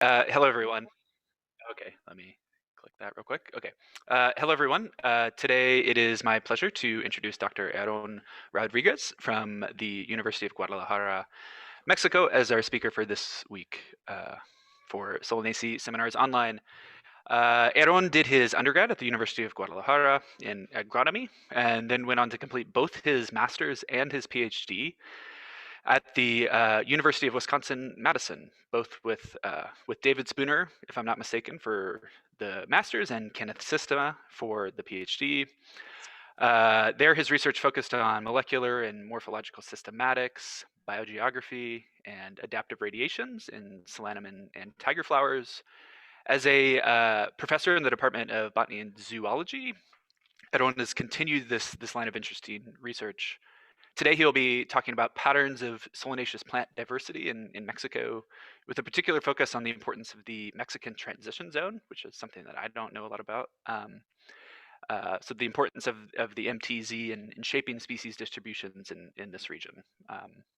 Hello, everyone. Okay, let me click that real quick. Okay. Hello, everyone. Today it is my pleasure to introduce Dr. Aarón Rodríguez from the University of Guadalajara, Mexico, as our speaker for this week for Solanaceae seminars online. Aarón did his undergrad at the University of Guadalajara in agronomy, and then went on to complete both his master's and his PhD at the University of Wisconsin-Madison, both with David Spooner, if I'm not mistaken, for the master's, and Kenneth Sistema for the PhD. There, his research focused on molecular and morphological systematics, biogeography, and adaptive radiations in Solanum and tiger flowers. As a professor in the Department of Botany and Zoology, Aarón has continued this line of interesting research. Today, he'll be talking about patterns of solanaceous plant diversity in Mexico, with a particular focus on the importance of the Mexican transition zone, which is something that I don't know a lot about. So the importance of the MTZ in shaping species distributions in this region.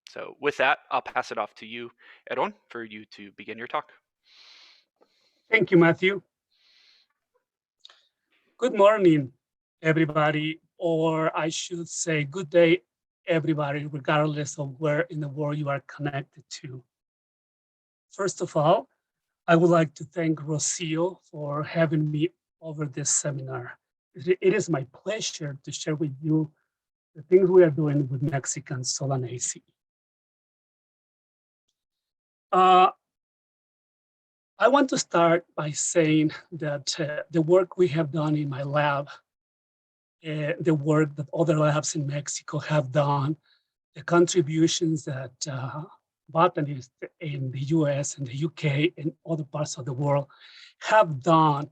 So with that, I'll pass it off to you, Aarón, for you to begin your talk. Thank you, Matthew. Good morning, everybody, or I should say good day, everybody, regardless of where in the world you are connected to. First of all, I would like to thank Rocio for having me over this seminar. It is my pleasure to share with you the things we are doing with Mexican Solanaceae. I want to start by saying that the work we have done in my lab, the work that other labs in Mexico have done, the contributions that botanists in the US and the UK and other parts of the world have done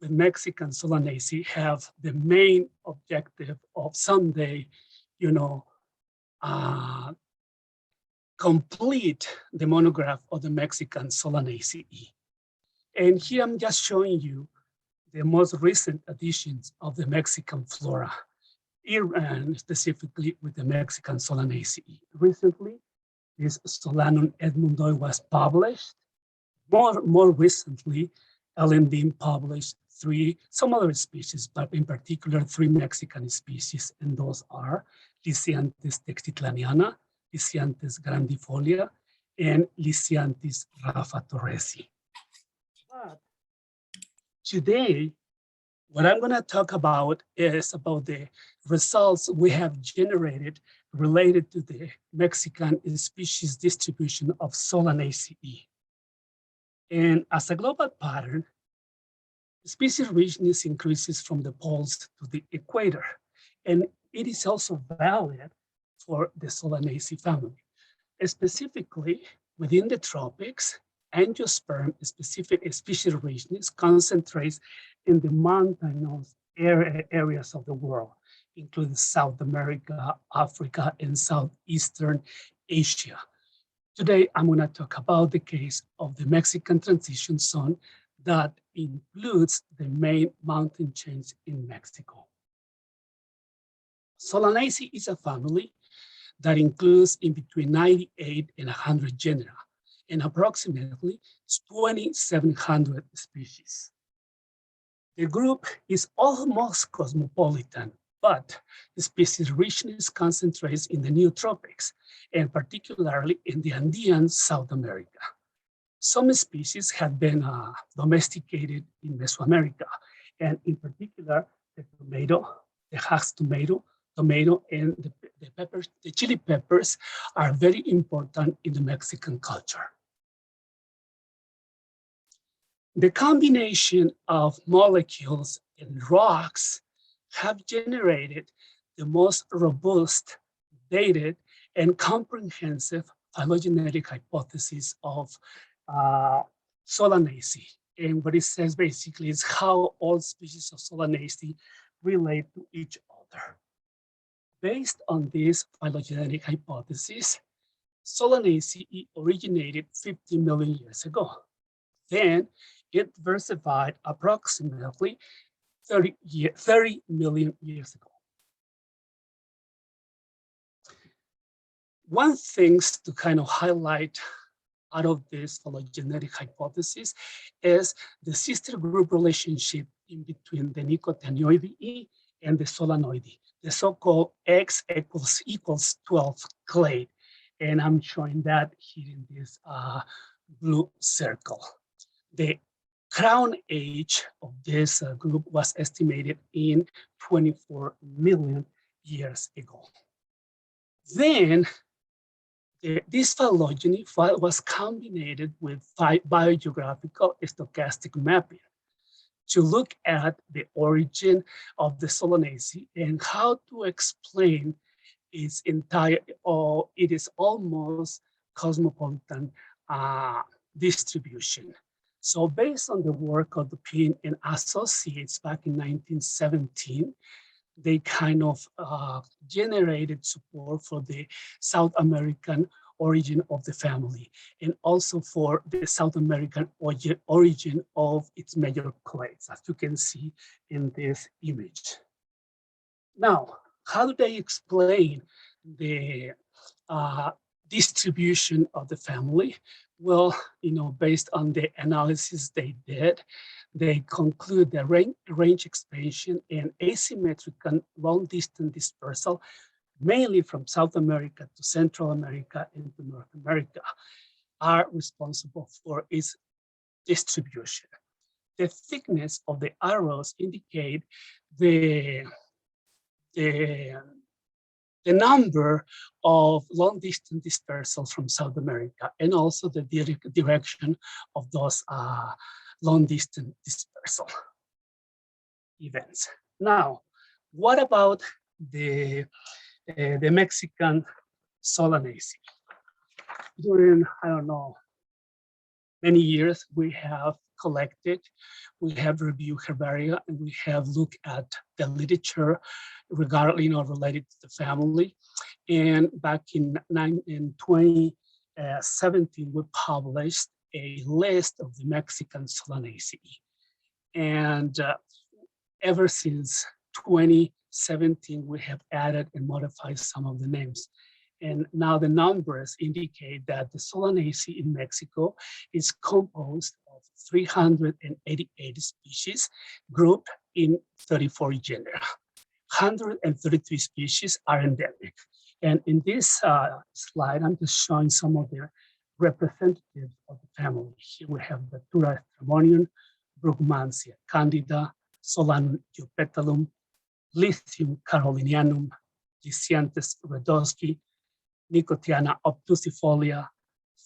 with Mexican Solanaceae have the main objective of someday, complete the monograph of the Mexican Solanaceae. And here I'm just showing you the most recent additions of the Mexican flora, and specifically with the Mexican Solanaceae. Recently, this Solanum edmundoi was published. More recently, LMB published some other species, but in particular 3 Mexican species, and those are Lycianthes textitlaniana, Lycianthes grandifolia, and Lycianthes rafa torresi. But today, what I'm going to talk about is about the results we have generated related to the Mexican species distribution of Solanaceae. And as a global pattern, species richness increases from the poles to the equator, and it is also valid for the Solanaceae family. Specifically, within the tropics, angiosperm specific species richness concentrates in the mountainous areas of the world, including South America, Africa, and Southeastern Asia. Today, I'm going to talk about the case of the Mexican transition zone that includes the main mountain chains in Mexico. Solanaceae is a family that includes in between 98 and 100 genera, and approximately 2,700 species. The group is almost cosmopolitan, but the species richness concentrates in the neotropics, and particularly in the Andean South America. Some species have been domesticated in Mesoamerica, and in particular, the tomato, the Hass tomato, and the peppers, the chili peppers are very important in the Mexican culture. The combination of molecules and rocks have generated the most robust, dated, and comprehensive phylogenetic hypothesis of Solanaceae. And what it says basically is how all species of Solanaceae relate to each other. Based on this phylogenetic hypothesis, Solanaceae originated 50 million years ago. Then it diversified approximately 30 million years ago. One thing to kind of highlight out of this phylogenetic hypothesis is the sister group relationship in between the Nicotianoideae and the Solanoideae, the so-called X equals 12 clade. And I'm showing that here in this blue circle. The crown age of this group was estimated in 24 million years ago. Then this phylogeny was combined with biogeographical stochastic mapping to look at the origin of the Solanaceae and how to explain its entire, or it is almost cosmopolitan distribution. So based on the work of the Pin and associates back in 1917, they kind of generated support for the South American origin of the family and also for the South American origin of its major clades, as you can see in this image. Now, how do they explain the distribution of the family? Well, based on the analysis they did, they conclude the range expansion and asymmetrical long-distance dispersal, mainly from South America to Central America and to North America, are responsible for its distribution. The thickness of the arrows indicate the number of long-distance dispersals from South America and also the direction of those long-distance dispersal events. Now, what about the Mexican Solanaceae? During, I don't know, many years, we have collected, we have reviewed herbaria, and we have looked at the literature regarding related to the family. And back in 2017, we published a list of the Mexican Solanaceae. And ever since 2017, we have added and modified some of the names. And now the numbers indicate that the Solanaceae in Mexico is composed of 388 species grouped in 34 genera. 133 species are endemic. And in this slide, I'm just showing some of the representatives of the family. Here we have the Datura stramonium, Brugmansia candida, Solanum eupetalum, Lithium carolinianum, Lycianthes redowski, Nicotiana obtusifolia,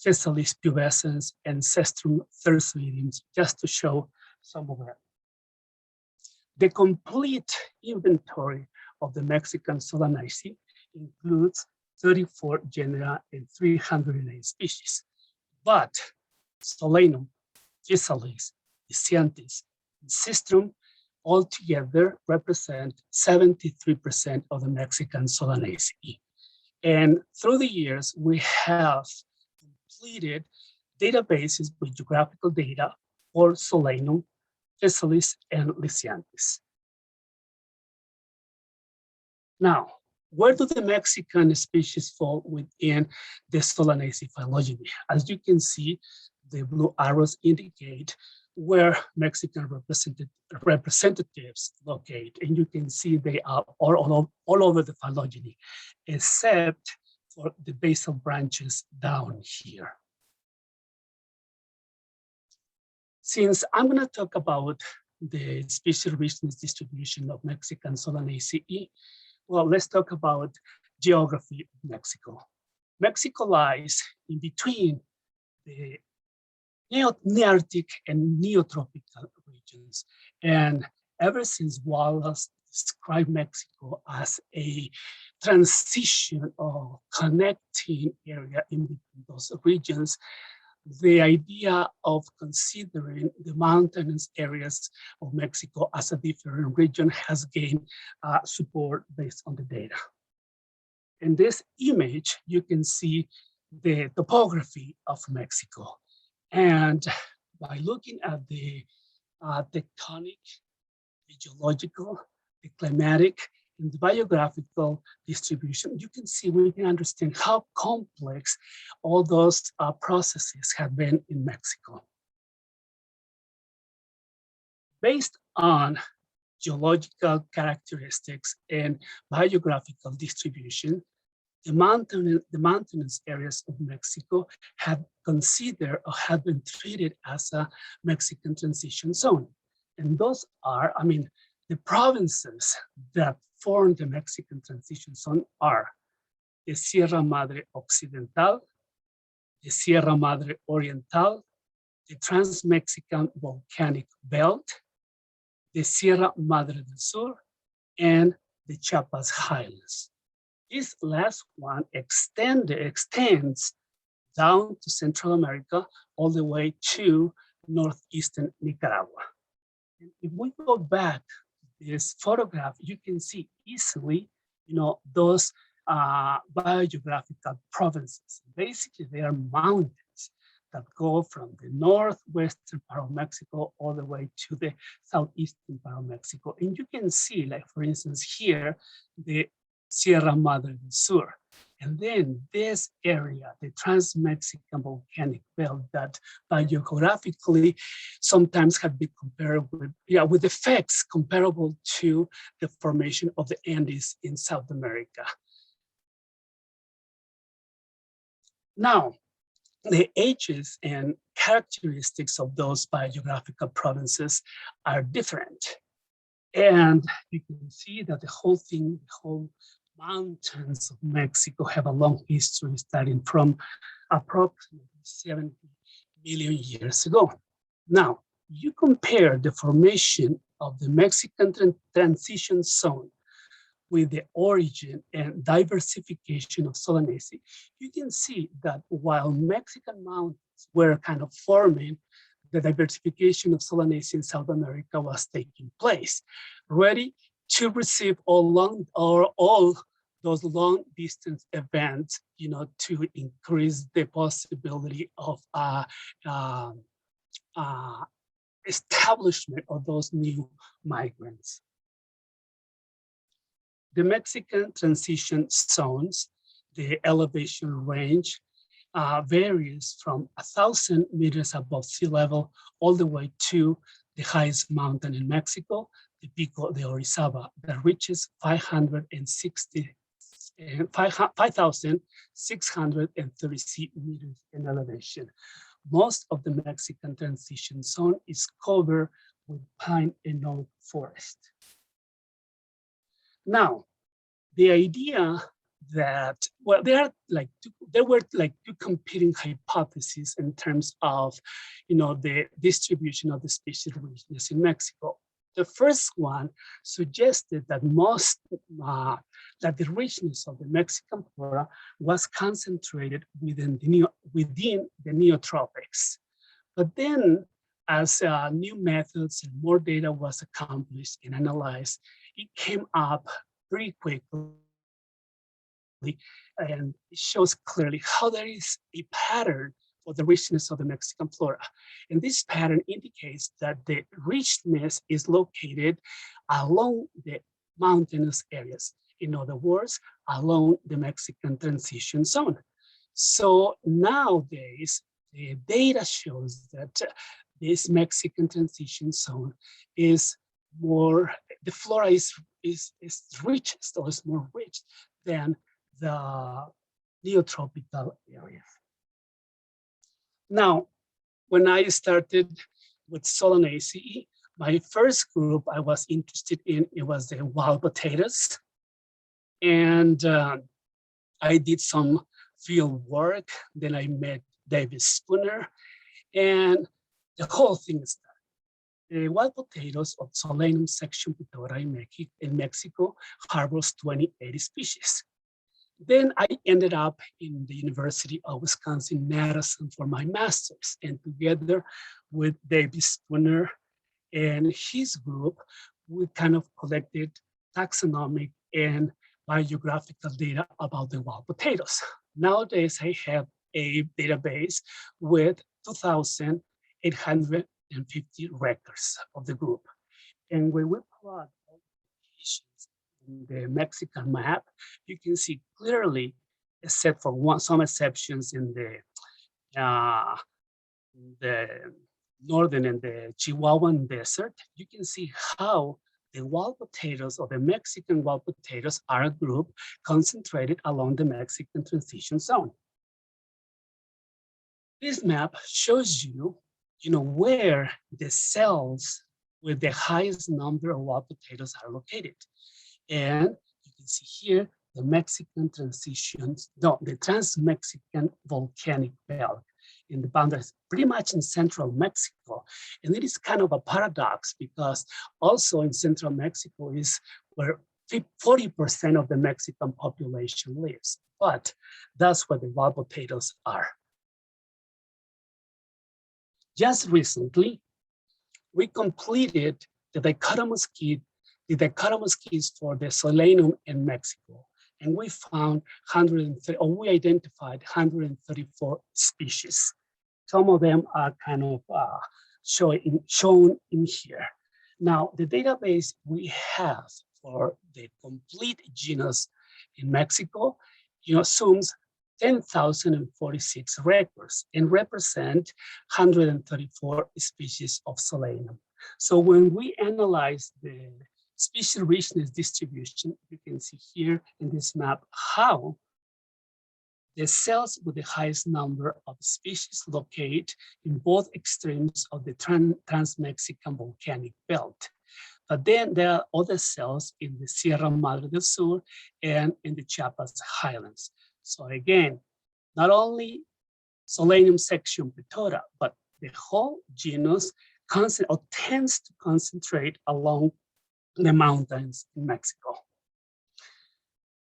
Physalis pubescens, and Cestrum thursoideum, just to show some of them. The complete inventory of the Mexican Solanaceae includes 34 genera and 308 species, but Solanum, Physalis, Lycianthes, and Cestrum altogether represent 73% of the Mexican Solanaceae. And through the years, we have completed databases with geographical data for Solanum, Physalis, and Lycianthes. Now, where do the Mexican species fall within the Solanaceae phylogeny? As you can see, the blue arrows indicate where Mexican representatives locate, and you can see they are all over the phylogeny, except for the basal branches down here. Since I'm going to talk about the species richness distribution of Mexican Solanaceae, well, let's talk about geography of Mexico. Mexico lies in between the Nearctic and Neotropical regions. And ever since Wallace described Mexico as a transition or connecting area in between those regions, the idea of considering the mountainous areas of Mexico as a different region has gained support based on the data. In this image, you can see the topography of Mexico. And by looking at the tectonic, the geological, the climatic, in the biographical distribution, you can see, we can understand how complex all those processes have been in Mexico. Based on geological characteristics and biographical distribution, the mountainous areas of Mexico have considered or have been treated as a Mexican transition zone. And those are, the provinces that form the Mexican transition zone are the Sierra Madre Occidental, the Sierra Madre Oriental, the Transmexican Volcanic Belt, the Sierra Madre del Sur, and the Chiapas Highlands. This last one extends down to Central America, all the way to northeastern Nicaragua. And if we go back to this photograph, you can see easily, those biogeographical provinces. Basically, they are mountains that go from the northwestern part of Mexico all the way to the southeastern part of Mexico. And you can see, like, for instance, here, the Sierra Madre del Sur. And then this area, the Transmexican Volcanic Belt, that biogeographically sometimes have been compared with effects comparable to the formation of the Andes in South America. Now, the ages and characteristics of those biogeographical provinces are different. And you can see that the whole mountains of Mexico have a long history starting from approximately 70 million years ago. Now, you compare the formation of the Mexican transition zone with the origin and diversification of Solanaceae, you can see that while Mexican mountains were kind of forming, the diversification of Solanaceae in South America was taking place, ready to receive all those long distance events, to increase the possibility of establishment of those new migrants. The Mexican transition zones, the elevation range varies from 1,000 meters above sea level all the way to the highest mountain in Mexico, the Pico de Orizaba, that reaches 5,636 meters in elevation. Most of the Mexican transition zone is covered with pine and oak forest. Now, the idea that, well, there were two competing hypotheses in terms of, the distribution of the species richness in Mexico. The first one suggested that that the richness of the Mexican flora was concentrated within the neotropics. But then, as new methods and more data was accomplished and analyzed, it came up pretty quickly, and it shows clearly how there is a pattern for the richness of the Mexican flora. And this pattern indicates that the richness is located along the mountainous areas. In other words, along the Mexican transition zone. So nowadays, the data shows that this Mexican transition zone is more, the flora is richest, or is more rich than the neotropical areas. Now, when I started with Solanaceae, my first group I was interested in, it was the wild potatoes. And I did some field work. Then I met David Spooner, and the whole thing started. The wild potatoes of Solanum section Pitora in Mexico harbors 28 species. Then I ended up in the University of Wisconsin-Madison for my master's, and together with David Spooner and his group, we kind of collected taxonomic and biogeographical data about the wild potatoes. Nowadays, I have a database with 2,850 records of the group. And when we plot all the locations in the Mexican map, you can see clearly, except for some exceptions in the northern and the Chihuahuan desert, you can see how the wild potatoes or the Mexican wild potatoes are a group concentrated along the Mexican transition zone. This map shows you, where the cells with the highest number of wild potatoes are located. And you can see here the Mexican transitions, no, the Transmexican Volcanic Belt in the boundaries, pretty much in central Mexico. And it is kind of a paradox because also in central Mexico is where 40% of the Mexican population lives, but that's where the wild potatoes are. Just recently, we completed the dichotomous kits for the Solanum in Mexico, and we found we identified 134 species. Some of them are kind of shown in here. Now, the database we have for the complete genus in Mexico, assumes 10,046 records and represent 134 species of Solanum. So when we analyze the species richness distribution, you can see here in this map how the cells with the highest number of species locate in both extremes of the Transmexican Volcanic Belt. But then there are other cells in the Sierra Madre del Sur and in the Chiapas Highlands. So again, not only Solanum section Pitora, but the whole genus tends to concentrate along the mountains in Mexico.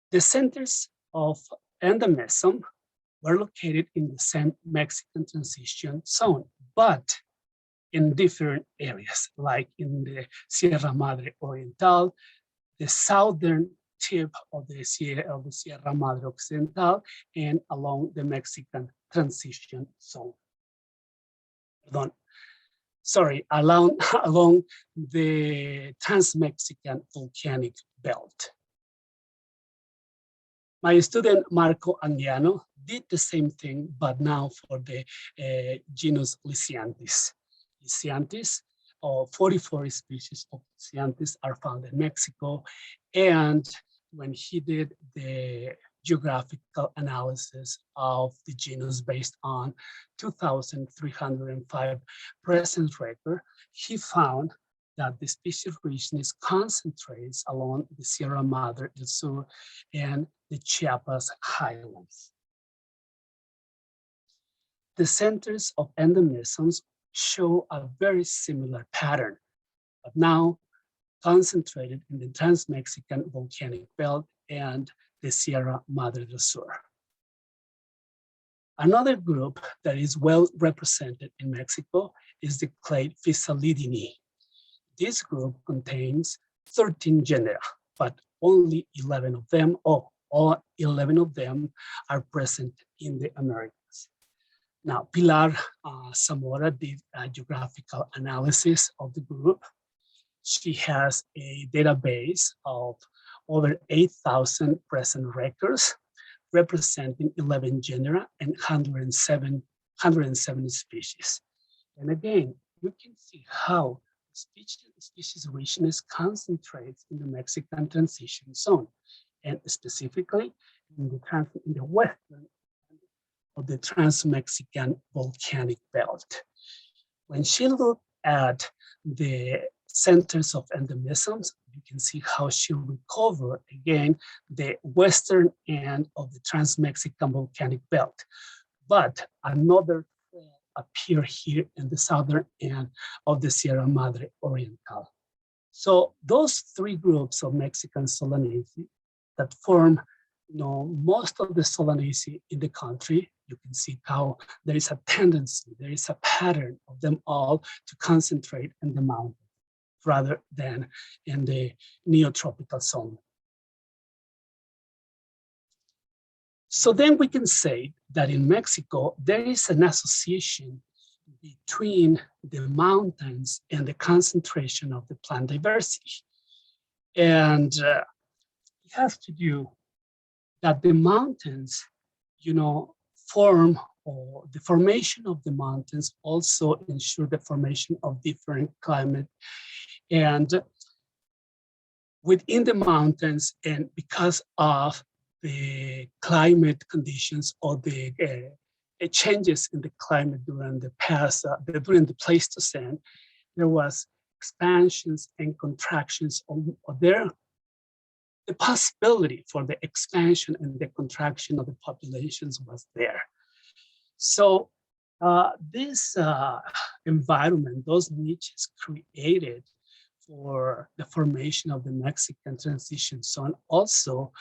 The centers of endemism were located in the same Mexican transition zone, but in different areas, like in the Sierra Madre Oriental, the southern tip of the Sierra Madre Occidental, and along the Mexican transition zone. Along the Transmexican Volcanic Belt. My student Marco Andiano did the same thing, but now for the genus Lycianthes. Lycianthes, 44 species of Lycianthes are found in Mexico, and when he did the geographical analysis of the genus based on 2,305 present record, he found that the species richness concentrates along the Sierra Madre del Sur and the Chiapas Highlands. The centers of endemisms show a very similar pattern, but now concentrated in the Transmexican Volcanic Belt and the Sierra Madre del Sur. Another group that is well represented in Mexico is the Clay Fissalidini. This group contains 13 genera, but only 11 of them, all 11 of them are present in the Americas. Now, Pilar Zamora did a geographical analysis of the group. She has a database of over 8,000 present records, representing 11 genera and 107 species. And again, you can see how species richness concentrates in the Mexican transition zone, and specifically in the western of the Transmexican Volcanic Belt. When she looked at the centers of endemisms, you can see how she recovered again the western end of the Transmexican Volcanic Belt. But another appear here in the southern end of the Sierra Madre Oriental. So those three groups of Mexican Solanaceae that form most of the Solanaceae in the country, you can see how there is a tendency, there is a pattern of them all to concentrate in the mountains rather than in the neotropical zone. So then we can say that in Mexico, there is an association between the mountains and the concentration of the plant diversity. And has to do that the mountains, form, or the formation of the mountains also ensure the formation of different climate. And within the mountains, and because of the climate conditions or the changes in the climate during the past, during the Pleistocene, there was expansions and contractions of there. The possibility for the expansion and the contraction of the populations was there. So this environment, those niches created for the formation of the Mexican transition zone also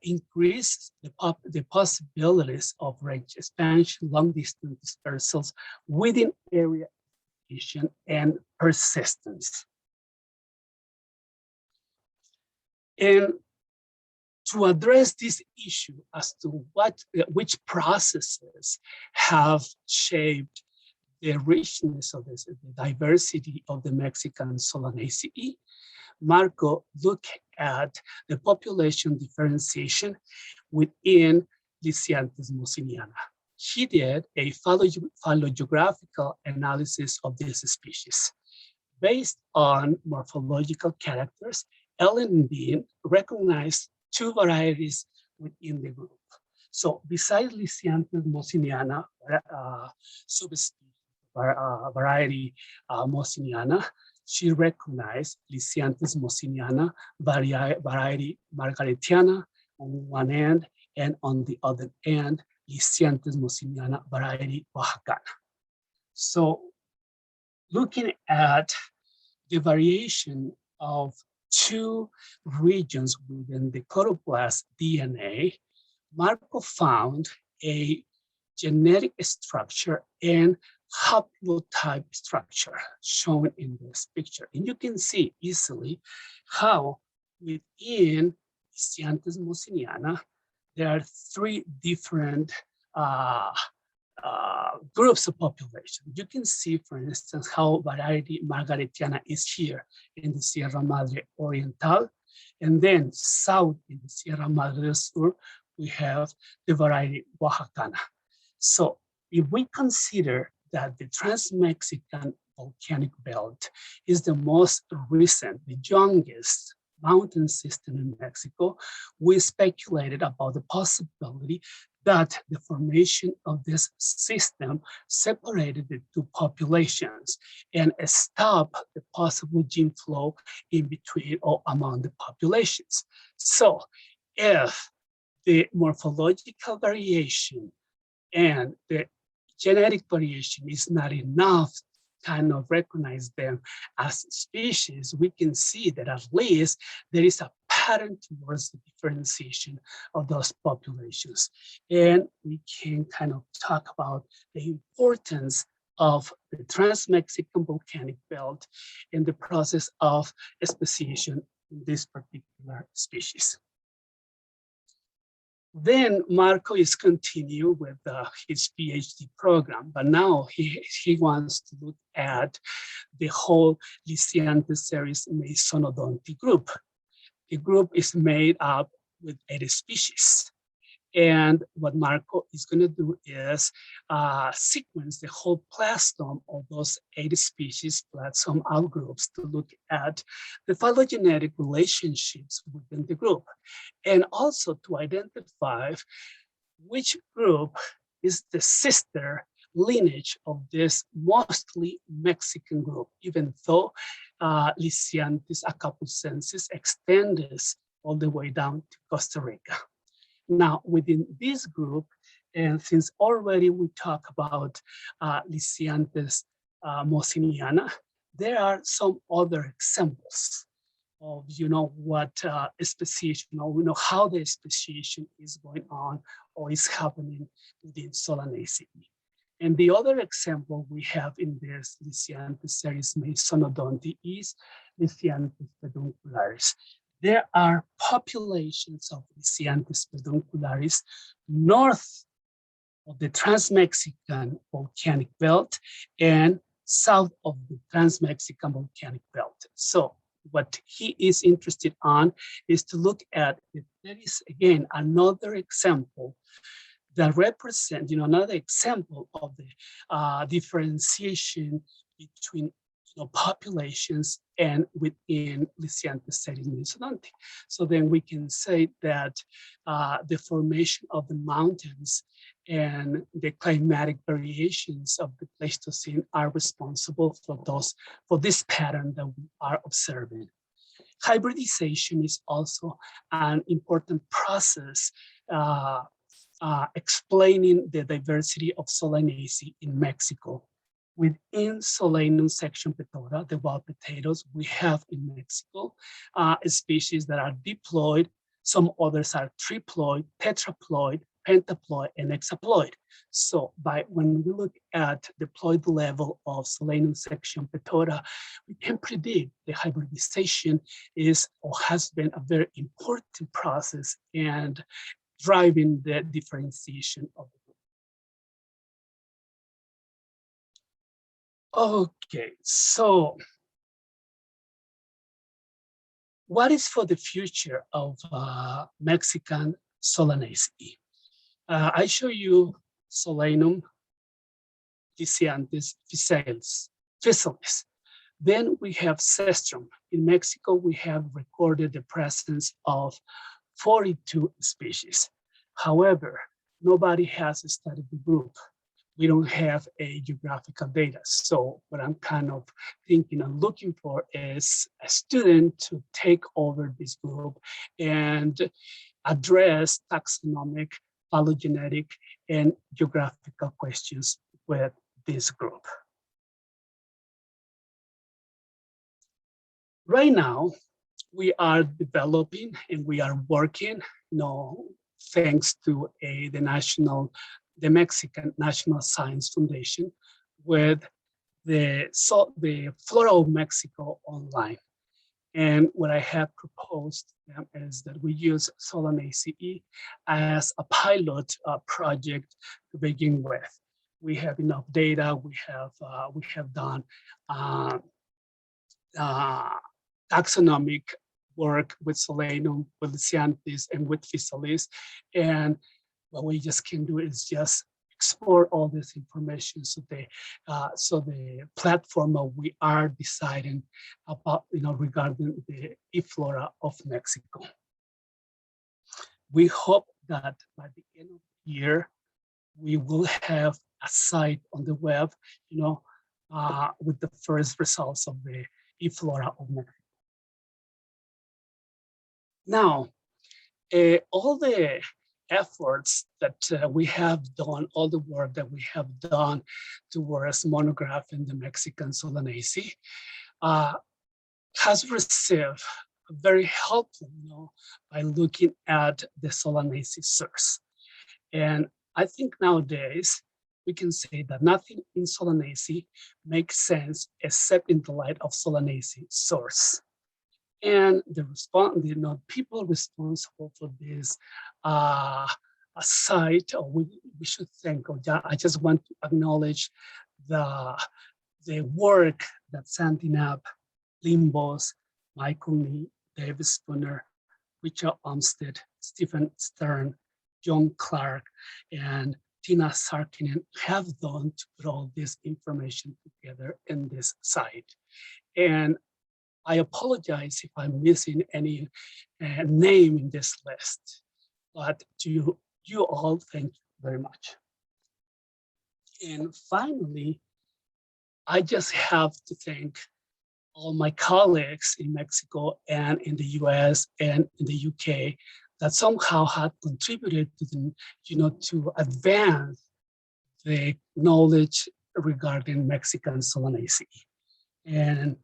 increased the possibilities of range expansion, long distance dispersals within area and persistence. And to address this issue as to which processes have shaped the richness of this, the diversity of the Mexican Solanaceae, Marco looked at the population differentiation within Lycianthes mossiniana. He did a phylogeographical analysis of this species. Based on morphological characters, Ellen and Dean recognized two varieties within the group. So besides Lycianthes mossiniana, subspecies variety mossiniana, she recognized Lycianthes mossiniana variety margaretiana on one end, and on the other end, Lycianthes mossiniana variety oaxacana. So looking at the variation of two regions within the chloroplast DNA, Marco found a genetic structure and haplotype structure shown in this picture. And you can see easily how within Lycianthes mossiniana, there are three different groups of population. You can see, for instance, how variety margaretiana is here in the Sierra Madre Oriental, and then south in the Sierra Madre del Sur, we have the variety oaxacana. So if we consider that the Transmexican Volcanic Belt is the most recent, the youngest mountain system in Mexico, we speculated about the possibility that the formation of this system separated the two populations and stopped the possible gene flow in between or among the populations. So if the morphological variation and the genetic variation is not enough to kind of recognize them as species, we can see that at least there is a pattern towards the differentiation of those populations. And we can kind of talk about the importance of the Transmexican Volcanic Belt in the process of speciation in this particular species. Then Marco is continue with his PhD program, but now he wants to look at the whole Lycianthes series Mesonodonti group. The group is made up with 80 species. And what Marco is going to do is sequence the whole plastome of those 80 species plastome outgroups to look at the phylogenetic relationships within the group, and also to identify which group is the sister lineage of this mostly Mexican group, even though Lycianthes acapucensis extends all the way down to Costa Rica. Now, within this group, and since already we talk about Lycianthes mossiniana, there are some other examples of, what speciation, or how the speciation is going on or is happening within Solanaceae. And the other example we have in this Lycianthes series Mesonodonti is Lycianthes peduncularis. There are populations of Lycianthes peduncularis north of the Transmexican Volcanic Belt and south of the Transmexican Volcanic Belt. So what he is interested on is to look at if there is, again, another example that represent, another example of the differentiation between populations and within Lycianthes setting. So then we can say that the formation of the mountains and the climatic variations of the Pleistocene are responsible for this pattern that we are observing. Hybridization is also an important process explaining the diversity of Solanaceae in Mexico. Within Solanum section Petora, the wild potatoes we have in Mexico, species that are diploid, some others are triploid, tetraploid, pentaploid, and hexaploid. So when we look at the ploid level of Solanum section Petora, we can predict the hybridization is or has been a very important process and driving the differentiation of the group. Okay, so what is for the future of Mexican Solanaceae? I show you Solanum, Lycianthes, Physalidinae. Then we have Cestrum. In Mexico, we have recorded the presence of 42 species. However, nobody has studied the group. We don't have a geographical data. So what I'm kind of thinking and looking for is a student to take over this group and address taxonomic, phylogenetic, and geographical questions with this group. Right now, we are developing and we are working, thanks to the Mexican National Science Foundation with the Flora of Mexico online. And what I have proposed is that we use Solanaceae as a pilot project to begin with. We have enough data. We have done taxonomic work with Solanum, with Lycianthes, and with Physalidinae. And what we just can do is just explore all this information. So the platform that we are deciding about, regarding the flora of Mexico. We hope that by the end of the year, we will have a site on the web, with the first results of the flora of Mexico. Now, all the efforts that we have done, all the work that we have done towards monographing the Mexican Solanaceae has received very helpful, by looking at the Solanaceae source. And I think nowadays we can say that nothing in Solanaceae makes sense except in the light of Solanaceae source. And the people responsible for this site, or we should thank, I just want to acknowledge the work that Sandy Knapp, Limbos, Michael Nee, David Spooner, Richard Olmsted, Stephen Stern, John Clark, and Tina Sarkinen have done to put all this information together in this site. And I apologize if I'm missing any name in this list, but to you all, thank you very much. And finally, I just have to thank all my colleagues in Mexico and in the US and in the UK that somehow had contributed to to advance the knowledge regarding Mexican Solanaceae. And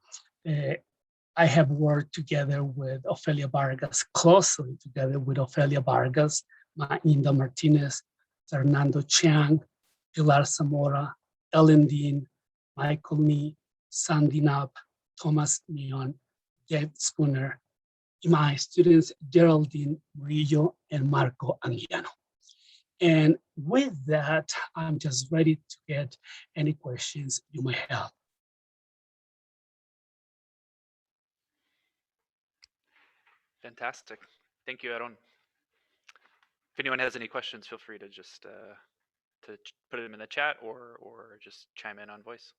I have worked together with Ofelia Vargas, closely together with Ofelia Vargas, Mainda Martinez, Fernando Chiang, Pilar Zamora, Ellen Dean, Michael Nee, Sandy Knapp, Thomas Neon, Dave Spooner, my students Geraldine Murillo and Marco Anguiano. And with that, I'm just ready to get any questions you may have. Fantastic. Thank you, Aarón. If anyone has any questions, feel free to just put them in the chat or just chime in on voice.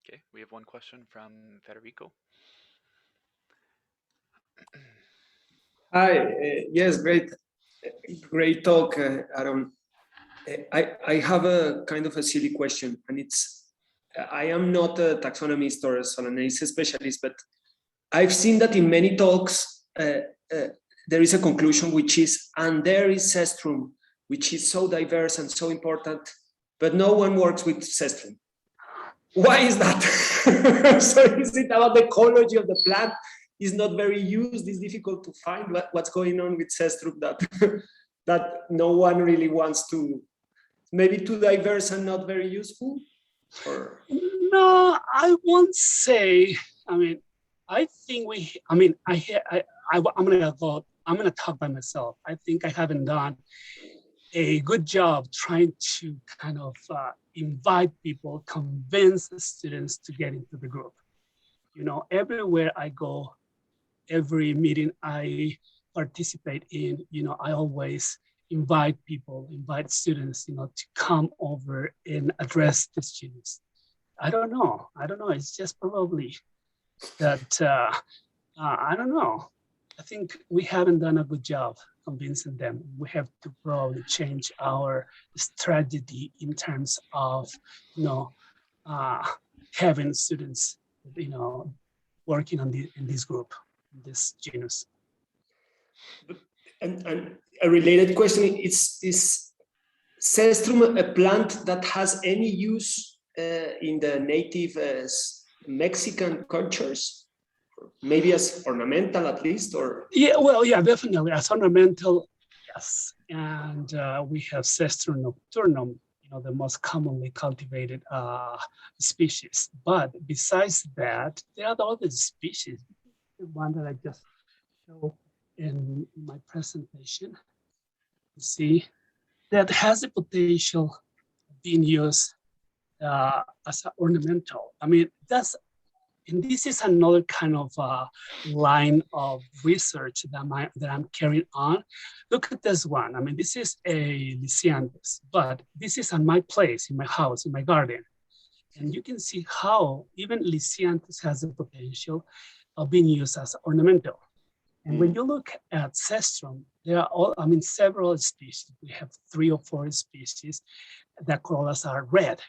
Okay, we have one question from Federico. Hi, yes, great talk, Aaron. I have a kind of a silly question, and it's, I am not a taxonomist or a Solanaceae specialist, but I've seen that in many talks, there is a conclusion which is, and there is Cestrum, which is so diverse and so important, but no one works with Cestrum. Why is that? So is it about the ecology of the plant? Is not very used, it's difficult to find what's going on with Cestrum that, that no one really wants to, maybe too diverse and not very useful? Or? No, I won't say, I mean, I think I'm gonna talk by myself. I think I haven't done a good job trying to kind of invite people, convince the students to get into the group. You know, everywhere I go, every meeting I participate in, you know, I always invite students, you know, to come over and address the students. I don't know. It's just probably that, I don't know. I think we haven't done a good job convincing them. We have to probably change our strategy in terms of, you know, having students, you know, working on in this group, this genus. And a related question is Cestrum a plant that has any use in the native Mexican cultures? Maybe as ornamental at least, or? Yeah, well, yeah, definitely as ornamental, yes. And we have Cestrum nocturnum, you know, the most commonly cultivated species. But besides that, there are other species. The one that I just showed in my presentation, you see, that has the potential of being used as an ornamental. I mean, and this is another kind of line of research that I'm carrying on. Look at this one. I mean, this is a Lycianthes, but this is on my place, in my house, in my garden. And you can see how even Lycianthes has the potential of being used as ornamental. And when you look at Cestrum, there are several species. We have 3 or 4 species that corollas are red.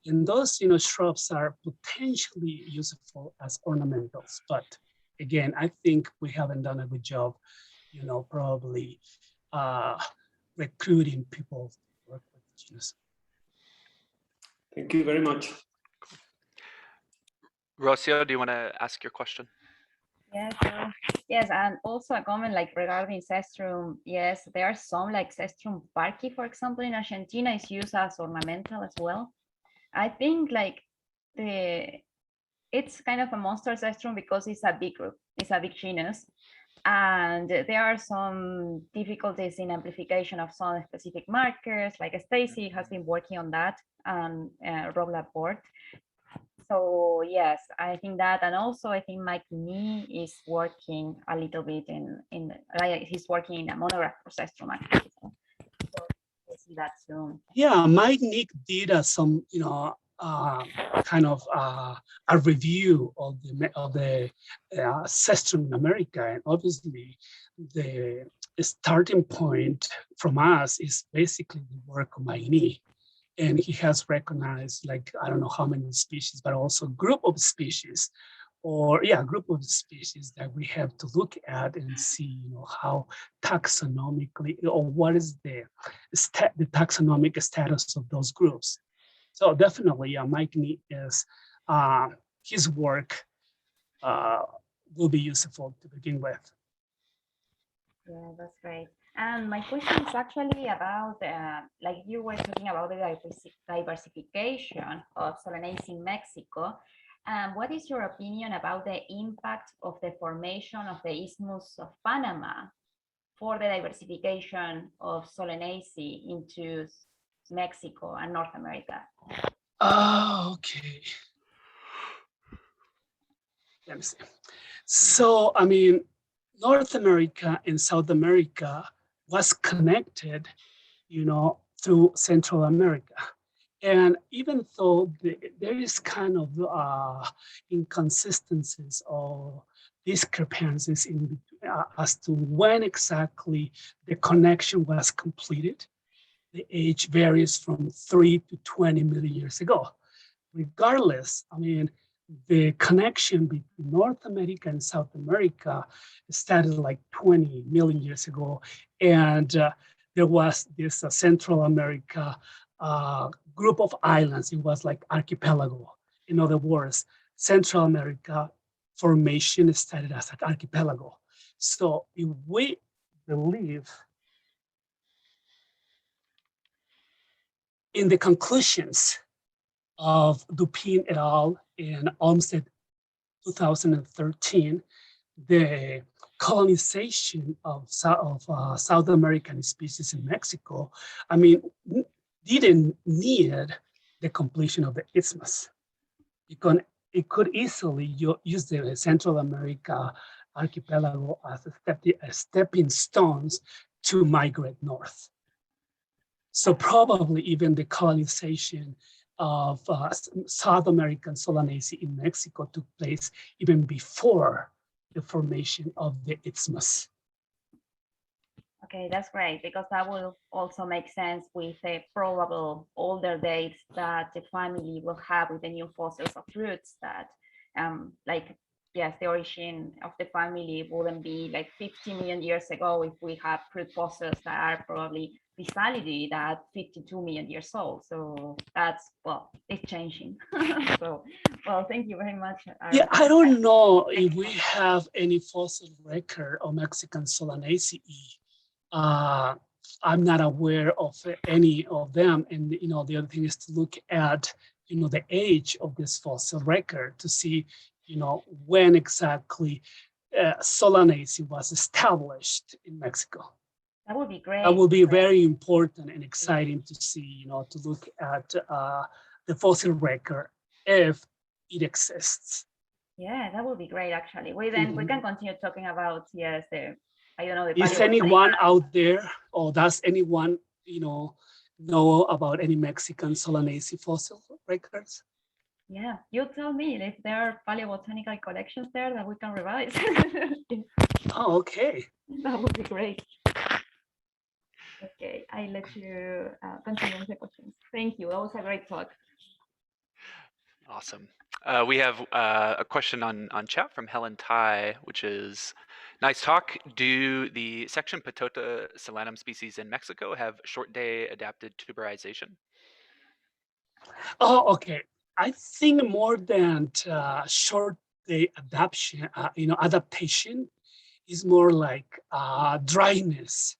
And those, you know, shrubs are potentially useful as ornamentals. But again, I think we haven't done a good job, you know, probably recruiting people to work with the genus. Thank you very much. Rocio, do you want to ask your question? Yes, yes, and also a comment like regarding Cestrum. Yes, there are some like Cestrum parki, for example, in Argentina is used as ornamental as well. I think like it's kind of a monster Cestrum because it's a big group, it's a big genus, and there are some difficulties in amplification of some specific markers. Like Stacy has been working on that, and Rob Laporte. So yes, I think that, and also I think Mike Nee is working a little bit he's working in a monograph for Cestrum actually. So we'll see that soon. Yeah, Mike Nee did some, you know, kind of a review of the Cestrum in America, and obviously the starting point from us is basically the work of Mike Nee. And he has recognized, like, I don't know how many species, but also group of species, group of species that we have to look at and see, you know, how taxonomically, or what is the taxonomic status of those groups. So definitely, Mike Nee is, his work will be useful to begin with. Yeah, that's great. And my question is actually about, like you were talking about the diversification of Solanaceae in Mexico. What is your opinion about the impact of the formation of the Isthmus of Panama for the diversification of Solanaceae into Mexico and North America? Okay. Let me see. So, I mean, North America and South America was connected, through Central America. And even though there is kind of inconsistencies or discrepancies as to when exactly the connection was completed, the age varies from 3 to 20 million years ago. Regardless, I mean, the connection between North America and South America started like 20 million years ago. And there was this Central America group of islands. It was like archipelago. In other words, Central America formation started as an archipelago. So if we believe in the conclusions of Dupin et al. In Olmsted 2013, the colonization of South American species in Mexico, I mean, didn't need the completion of the isthmus. It could easily use the Central America archipelago as a stepping stones to migrate north. So probably even the colonization of South American Solanaceae in Mexico took place even before the formation of the isthmus. Okay, that's great, because that will also make sense with the probable older dates that the family will have with the new fossils of roots that, yes, the origin of the family wouldn't be like 50 million years ago if we have root fossils that are probably Physalidinae that 52 million years old. So that's, well, it's changing. So, well, thank you very much. Yeah, I don't know if we have any fossil record of Mexican Solanaceae. I'm not aware of any of them. And, the other thing is to look at, the age of this fossil record to see, when exactly Solanaceae was established in Mexico. That would be great. That will be very important and exciting to see, to look at the fossil record if it exists. Yeah, that would be great, actually. We can continue talking about, yes, I don't know. Is anyone out there, or does anyone, know about any Mexican Solanaceae fossil records? Yeah, you tell me if there are paleobotanical collections there that we can revise. Oh, okay. That would be great. Okay, I let you continue with the questions. Thank you. That was a great talk. Awesome. We have a question on chat from Helen Tai, which is, nice talk. Do the section Patota Solanum species in Mexico have short day adapted tuberization? Oh, okay. I think more than short day adaptation is more like dryness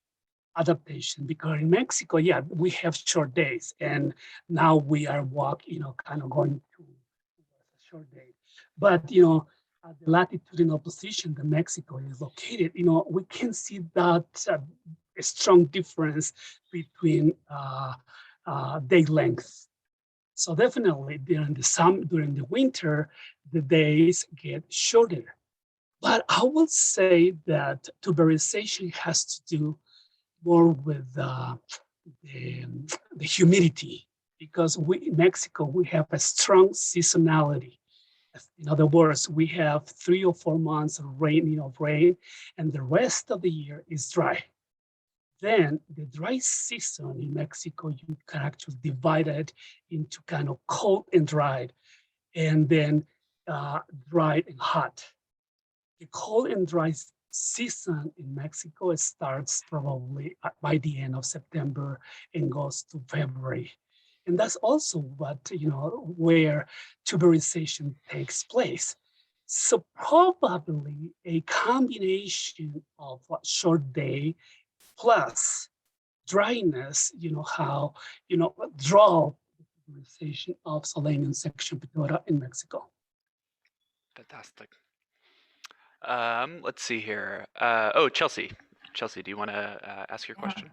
adaptation, because in Mexico, yeah, we have short days, and now we are kind of going to a short day. But at the latitudinal position that Mexico is located, we can see that a strong difference between day length. So definitely during the winter, the days get shorter. But I will say that tuberization has to do more with the humidity, because in Mexico, we have a strong seasonality. In other words, we have 3 or 4 months of rain, and the rest of the year is dry. Then the dry season in Mexico, you can actually divide it into kind of cold and dried, and then dried and hot. The cold and dry season in Mexico starts probably by the end of September and goes to February. And that's also where tuberization takes place. So probably a combination of short day plus dryness, how, draw the tuberization of Solanium section Patota in Mexico. Fantastic. Let's see here. Chelsea. Chelsea, do you want to ask your question?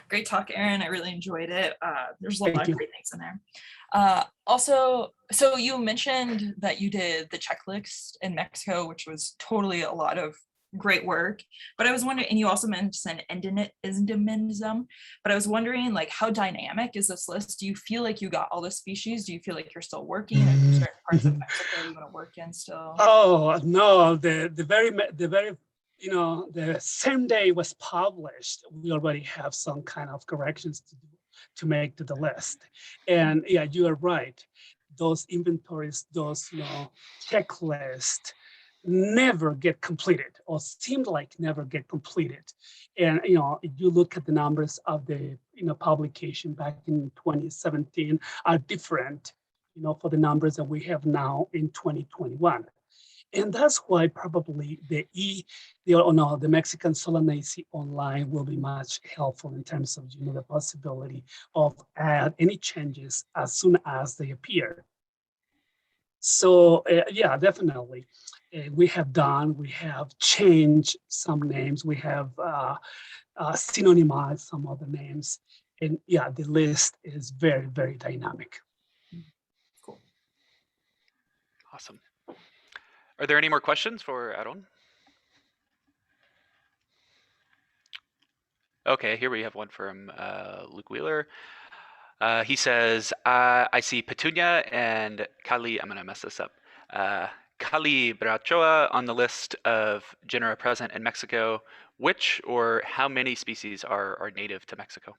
Great talk, Aaron. I really enjoyed it. There's a lot Thank of you. great things in there. Also, so you mentioned that you did the checklist in Mexico, which was totally a lot of great work. But I was wondering, and you also mentioned endemism, but I was wondering, like, how dynamic is this list? Do you feel like you got all the species? Do you feel like you're still working? Are there certain parts of Mexico you want to work in still? Oh no, the very you know, the same day it was published, we already have some kind of corrections to do to make to the list. And yeah, you are right. Those inventories, those, you know, checklists never get completed or seem like never get completed. And, you know, if you look at the numbers of the, you know, publication back in 2017 are different, you know, for the numbers that we have now in 2021. And that's why probably the Mexican Solanaceae online will be much helpful in terms of, you know, the possibility of add any changes as soon as they appear. So yeah, definitely. We have changed some names. We have synonymized some other names. And yeah, the list is very, very dynamic. Cool. Awesome. Are there any more questions for Aarón? Okay, here we have one from Luke Wheeler. He says, I see Petunia and Kali, I'm going to mess this up, Kali brachoa on the list of genera present in Mexico. Which or how many species are native to Mexico?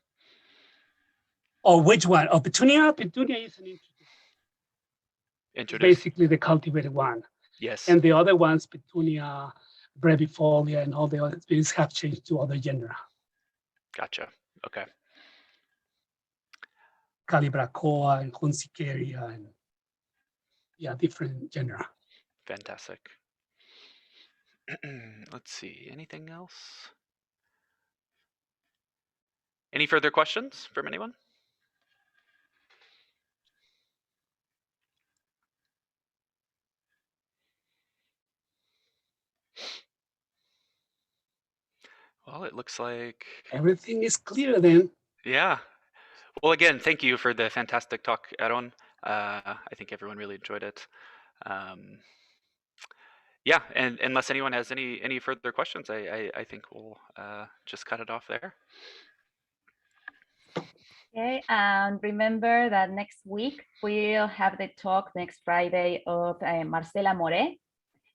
Oh, which one? Oh, Petunia? Petunia is an Introduce. basically the cultivated one. Yes. And the other ones, Petunia, brevifolia, and all the other species have changed to other genera. Gotcha. Okay. Calibrachoa and Hunsicaria, and yeah, different genera. Fantastic. Let's see, anything else? Any further questions from anyone? Well, it looks like Everything is clear then. yeah. Well, again, thank you for the fantastic talk, Aarón. I think everyone really enjoyed it. Yeah, and unless anyone has any further questions, I think we'll just cut it off there. Okay, and remember that next week we'll have the talk next Friday of Marcela More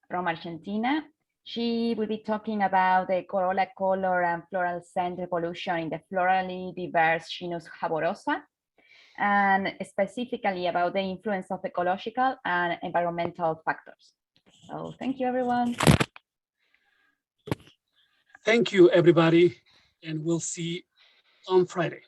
from Argentina. She will be talking about the corolla color and floral scent evolution in the florally diverse genus Haborosa, and specifically about the influence of ecological and environmental factors. So thank you, everyone. Thank you, everybody, and we'll see on Friday.